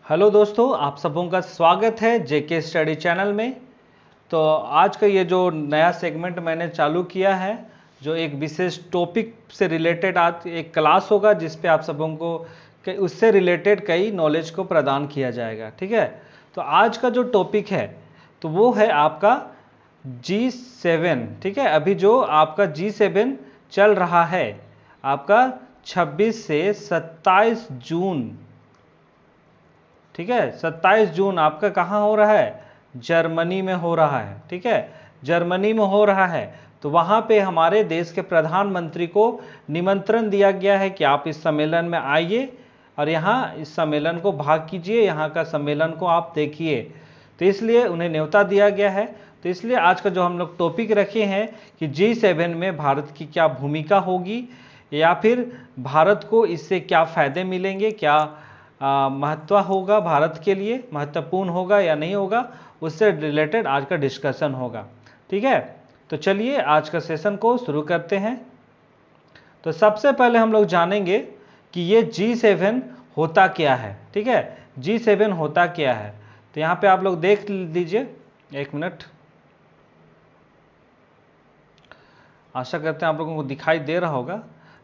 Hello दोस्तों, आप सबों का स्वागत है जेके स्टडी चैनल में। तो आज का ये जो नया सेगमेंट मैंने चालू किया है, जो एक विशेष टॉपिक से रिलेटेड आज एक क्लास होगा जिस पे आप सबों को उससे रिलेटेड कई नॉलेज को प्रदान किया जाएगा। ठीक है, तो आज का जो टॉपिक है तो वो है आपका G7। ठीक है, अभी जो आपका G7 चल रहा है आपका 26 से 27 जून। ठीक है, 27 जून आपका कहाँ हो रहा है? जर्मनी में हो रहा है। ठीक है, जर्मनी में हो रहा है। तो वहाँ पे हमारे देश के प्रधानमंत्री को निमंत्रण दिया गया है कि आप इस सम्मेलन में आइए और यहाँ इस सम्मेलन को भाग कीजिए, यहाँ का सम्मेलन को आप देखिए। तो इसलिए उन्हें न्योता दिया गया है। तो इसलिए आज का जो हम लोग टॉपिक रखे हैं कि G7 में भारत की क्या भूमिका होगी या फिर भारत को इससे क्या फ़ायदे मिलेंगे, क्या महत्व होगा, भारत के लिए महत्वपूर्ण होगा या नहीं होगा, उससे रिलेटेड आज का डिस्कशन होगा। ठीक है, तो चलिए आज का सेशन को शुरू करते हैं। तो सबसे पहले हम लोग जानेंगे कि ये G7 होता क्या है। ठीक है, G7 होता क्या है। तो यहाँ पे आप लोग देख लीजिए, एक मिनट, आशा करते हैं आप लोगों को दिखाई दे रहा होगा।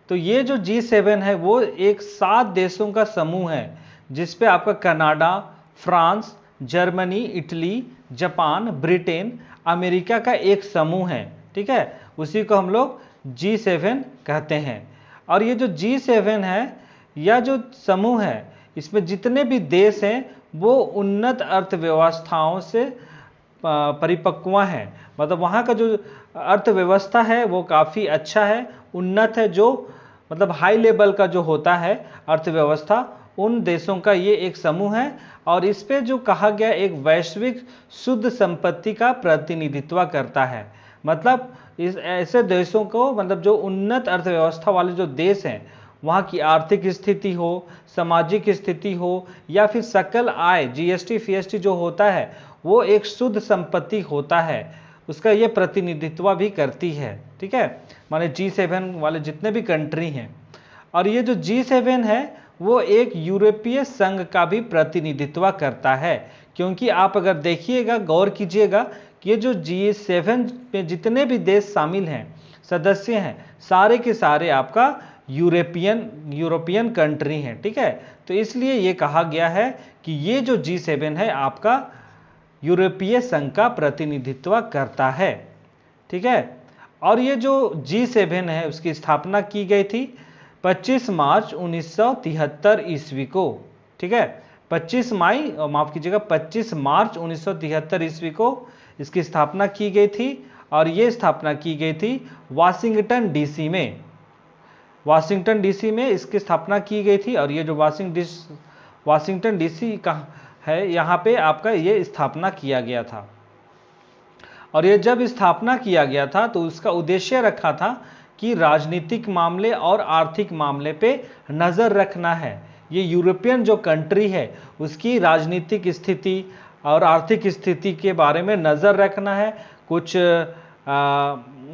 तो ये जो G7 है वो एक 7 देशों का समूह है जिस पे आपका Canada, France, Germany, Italy, Japan, Britain, America का एक समूह है। ठीक है, उसी को हम लोग G7 कहते हैं। और ये जो G7 है या जो समूह है, इसमें जितने भी देश हैं वो उन्नत अर्थव्यवस्थाओं से परिपक्व हैं। मतलब वहाँ का जो अर्थव्यवस्था है वो काफ़ी अच्छा है, उन्नत है, जो मतलब हाई लेवल का जो होता है अर्थव्यवस्था, उन देशों का ये एक समूह है। और इस पे जो कहा गया एक वैश्विक शुद्ध संपत्ति का प्रतिनिधित्व करता है। मतलब इस ऐसे देशों को, मतलब जो उन्नत अर्थव्यवस्था वाले जो देश हैं, वहाँ की आर्थिक स्थिति हो, सामाजिक स्थिति हो या फिर सकल आय, जीएसटी फीएसटी जो होता है वो एक शुद्ध संपत्ति होता है, उसका ये प्रतिनिधित्व भी करती है। ठीक है, माने G7 वाले जितने भी कंट्री हैं। और ये जो G7 है वो एक यूरोपीय संघ का भी प्रतिनिधित्व करता है, क्योंकि आप अगर देखिएगा, गौर कीजिएगा कि ये जो G7 में जितने भी देश शामिल हैं, सदस्य हैं, सारे के सारे आपका यूरोपियन कंट्री हैं। ठीक है, तो इसलिए ये कहा गया है कि ये जो G7 है आपका यूरोपीय संघ का प्रतिनिधित्व करता है। ठीक है, और ये जो G7 है उसकी स्थापना की गई थी 25 मार्च 1973 ईस्वी को। ठीक है, 25 मार्च 1973 ईस्वी को इसकी स्थापना की गई थी। और ये स्थापना की गई थी वाशिंगटन डीसी में। वाशिंगटन डीसी में इसकी स्थापना की गई थी। और ये जो वाशिंगटन डीसी का है, यहाँ पे आपका ये स्थापना किया गया था। और ये जब स्थापना किया गया था तो उसका उद्देश्य रखा था कि राजनीतिक मामले और आर्थिक मामले पे नज़र रखना है। ये यूरोपियन जो कंट्री है उसकी राजनीतिक स्थिति और आर्थिक स्थिति के बारे में नज़र रखना है। कुछ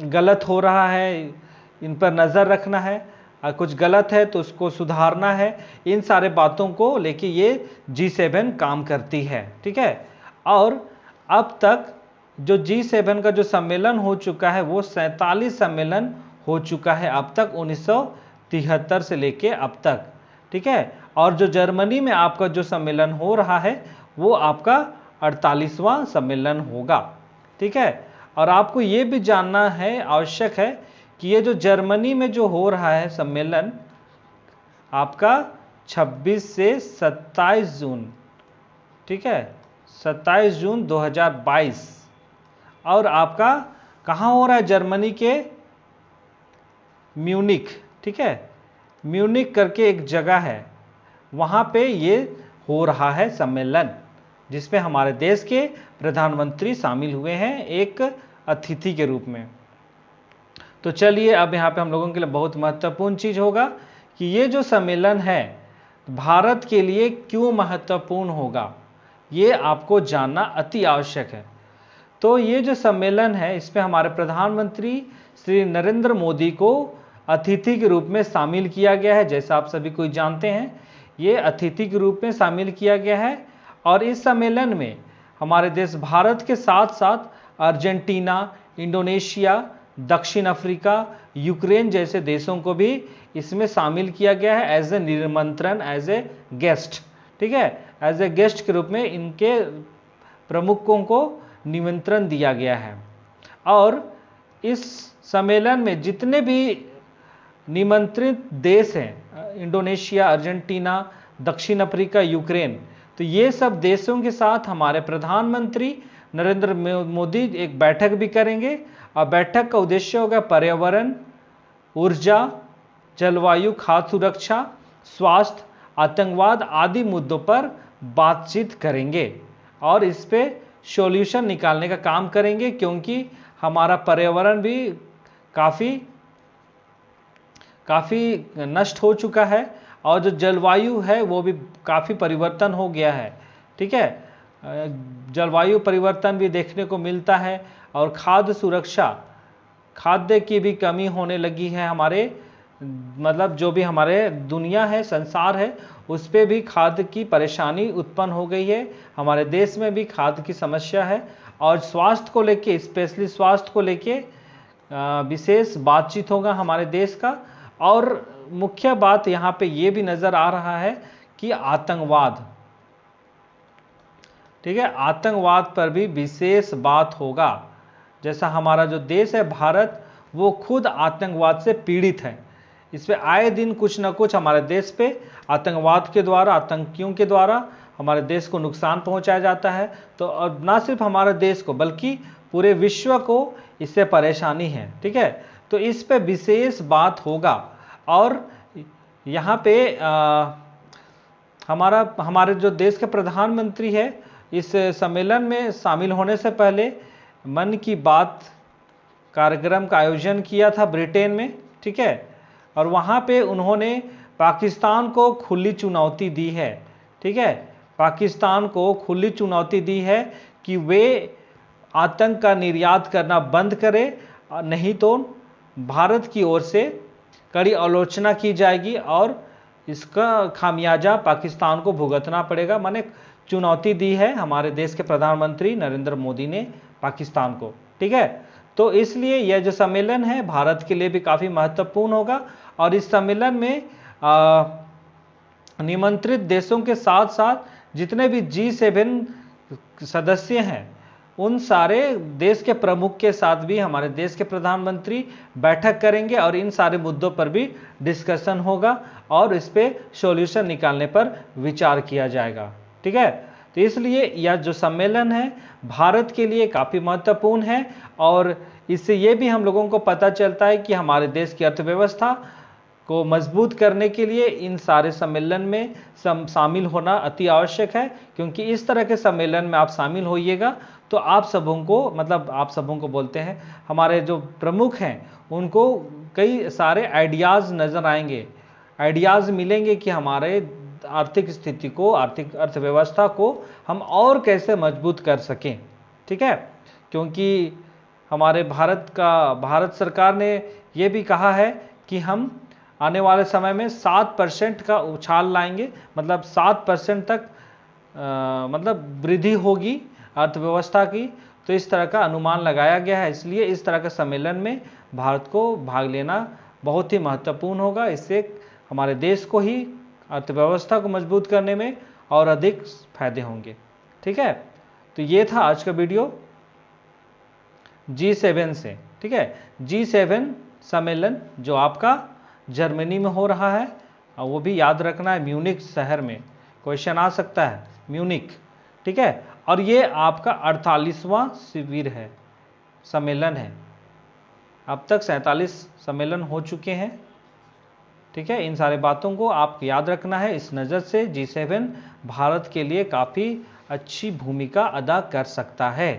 गलत हो रहा है, इन पर नज़र रखना है, कुछ गलत है तो उसको सुधारना है। इन सारे बातों को लेके ये G7 काम करती है। ठीक है, और अब तक जो G7 का जो सम्मेलन हो चुका है वो 47 सम्मेलन हो चुका है अब तक, 1973 से लेके अब तक। ठीक है, और जो जर्मनी में आपका जो सम्मेलन हो रहा है वो आपका 48वां सम्मेलन होगा। ठीक है, और आपको ये भी जानना है, आवश्यक है कि ये जो जर्मनी में जो हो रहा है सम्मेलन आपका 26 से 27 जून। ठीक है, 27 जून 2022। और आपका कहाँ हो रहा है? जर्मनी के म्यूनिख। ठीक है, म्यूनिख करके एक जगह है, वहाँ पे ये हो रहा है सम्मेलन, जिसमें हमारे देश के प्रधानमंत्री शामिल हुए हैं एक अतिथि के रूप में। तो चलिए, अब यहाँ पे हम लोगों के लिए बहुत महत्वपूर्ण चीज़ होगा कि ये जो सम्मेलन है भारत के लिए क्यों महत्वपूर्ण होगा, ये आपको जानना अति आवश्यक है। तो ये जो सम्मेलन है इसमें हमारे प्रधानमंत्री श्री नरेंद्र मोदी को अतिथि के रूप में शामिल किया गया है। जैसा आप सभी कोई जानते हैं, ये अतिथि के रूप में शामिल किया गया है। और इस सम्मेलन में हमारे देश भारत के साथ साथ अर्जेंटीना, इंडोनेशिया, दक्षिण अफ्रीका, यूक्रेन जैसे देशों को भी इसमें शामिल किया गया है एज ए निमंत्रण, एज ए गेस्ट। ठीक है, एज ए गेस्ट के रूप में इनके प्रमुखों को निमंत्रण दिया गया है। और इस सम्मेलन में जितने भी निमंत्रित देश हैं, इंडोनेशिया, अर्जेंटीना, दक्षिण अफ्रीका, यूक्रेन, तो ये सब देशों के साथ हमारे प्रधानमंत्री नरेंद्र मोदी एक बैठक भी करेंगे। और बैठक का उद्देश्य होगा पर्यावरण, ऊर्जा, जलवायु, खाद्य सुरक्षा, स्वास्थ्य, आतंकवाद आदि मुद्दों पर बातचीत करेंगे और इस पे सॉल्यूशन निकालने का काम करेंगे, क्योंकि हमारा पर्यावरण भी काफ़ी नष्ट हो चुका है और जो जलवायु है वो भी काफ़ी परिवर्तन हो गया है। ठीक है, जलवायु परिवर्तन भी देखने को मिलता है और खाद्य सुरक्षा, खाद्य की भी कमी होने लगी है। हमारे मतलब जो भी हमारे दुनिया है, संसार है, उस पर भी खाद्य की परेशानी उत्पन्न हो गई है। हमारे देश में भी खाद्य की समस्या है और स्वास्थ्य को लेके, स्पेशली स्वास्थ्य को लेके विशेष बातचीत होगा हमारे देश का। और मुख्य बात यहाँ पे ये भी नज़र आ रहा है कि आतंकवाद, ठीक है, आतंकवाद पर भी विशेष बात होगा। जैसा हमारा जो देश है भारत, वो खुद आतंकवाद से पीड़ित है। इस पे आए दिन कुछ ना कुछ हमारे देश पे आतंकवाद के द्वारा, आतंकियों के द्वारा हमारे देश को नुकसान पहुंचाया जाता है। तो और ना सिर्फ हमारे देश को बल्कि पूरे विश्व को इससे परेशानी है। ठीक है, तो इस पे विशेष बात होगा। और यहाँ पे हमारे जो देश के प्रधानमंत्री है, इस सम्मेलन में शामिल होने से पहले मन की बात कार्यक्रम का आयोजन किया था ब्रिटेन में। ठीक है, और वहाँ पे उन्होंने पाकिस्तान को खुली चुनौती दी है। ठीक है, पाकिस्तान को खुली चुनौती दी है कि वे आतंक का निर्यात करना बंद करे, नहीं तो भारत की ओर से कड़ी आलोचना की जाएगी और इसका खामियाजा पाकिस्तान को भुगतना पड़ेगा। माने चुनौती दी है हमारे देश के प्रधानमंत्री नरेंद्र मोदी ने पाकिस्तान को। ठीक है, तो इसलिए यह जो सम्मेलन है भारत के लिए भी काफ़ी महत्वपूर्ण होगा। और इस सम्मेलन में निमंत्रित देशों के साथ साथ जितने भी G7 सदस्य हैं, उन सारे देश के प्रमुख के साथ भी हमारे देश के प्रधानमंत्री बैठक करेंगे और इन सारे मुद्दों पर भी डिस्कशन होगा और इस पे सॉल्यूशन निकालने पर विचार किया जाएगा। ठीक है, तो इसलिए यह जो सम्मेलन है भारत के लिए काफ़ी महत्वपूर्ण है और इससे ये भी हम लोगों को पता चलता है कि हमारे देश की अर्थव्यवस्था को मजबूत करने के लिए इन सारे सम्मेलन में शामिल होना अति आवश्यक है। क्योंकि इस तरह के सम्मेलन में आप शामिल होइएगा तो आप सबों को बोलते हैं, हमारे जो प्रमुख हैं उनको कई सारे आइडियाज़ नज़र आएंगे, आइडियाज़ मिलेंगे कि हमारे आर्थिक स्थिति को, आर्थिक अर्थव्यवस्था को हम और कैसे मजबूत कर सकें। ठीक है, क्योंकि हमारे भारत सरकार ने ये भी कहा है कि हम आने वाले समय में 7% का उछाल लाएंगे, मतलब 7% तक मतलब वृद्धि होगी अर्थव्यवस्था की। तो इस तरह का अनुमान लगाया गया है, इसलिए इस तरह के सम्मेलन में भारत को भाग लेना बहुत ही महत्वपूर्ण होगा। इससे हमारे देश को ही, अर्थव्यवस्था को मजबूत करने में और अधिक फायदे होंगे। ठीक है, तो ये था आज का वीडियो G7 से। ठीक है, G7 सम्मेलन जो आपका जर्मनी में हो रहा है, और वो भी याद रखना है म्यूनिक शहर में, क्वेश्चन आ सकता है म्यूनिक। ठीक है, और ये आपका 48वां शिविर है, सम्मेलन है। अब तक 47 सम्मेलन हो चुके हैं। ठीक है, इन सारे बातों को आप याद रखना है। इस नज़र से G7 भारत के लिए काफ़ी अच्छी भूमिका अदा कर सकता है।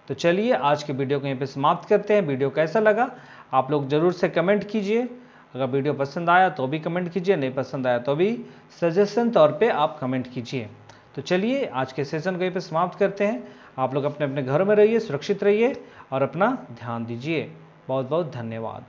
तो चलिए आज के वीडियो को यहीं पे समाप्त करते हैं। वीडियो कैसा लगा आप लोग ज़रूर से कमेंट कीजिए। अगर वीडियो पसंद आया तो भी कमेंट कीजिए, नहीं पसंद आया तो भी सजेशन तौर पे आप कमेंट कीजिए। तो चलिए आज के सेशन को यहीं पे समाप्त करते हैं। आप लोग अपने अपने घरों में रहिए, सुरक्षित रहिए और अपना ध्यान दीजिए। बहुत बहुत धन्यवाद।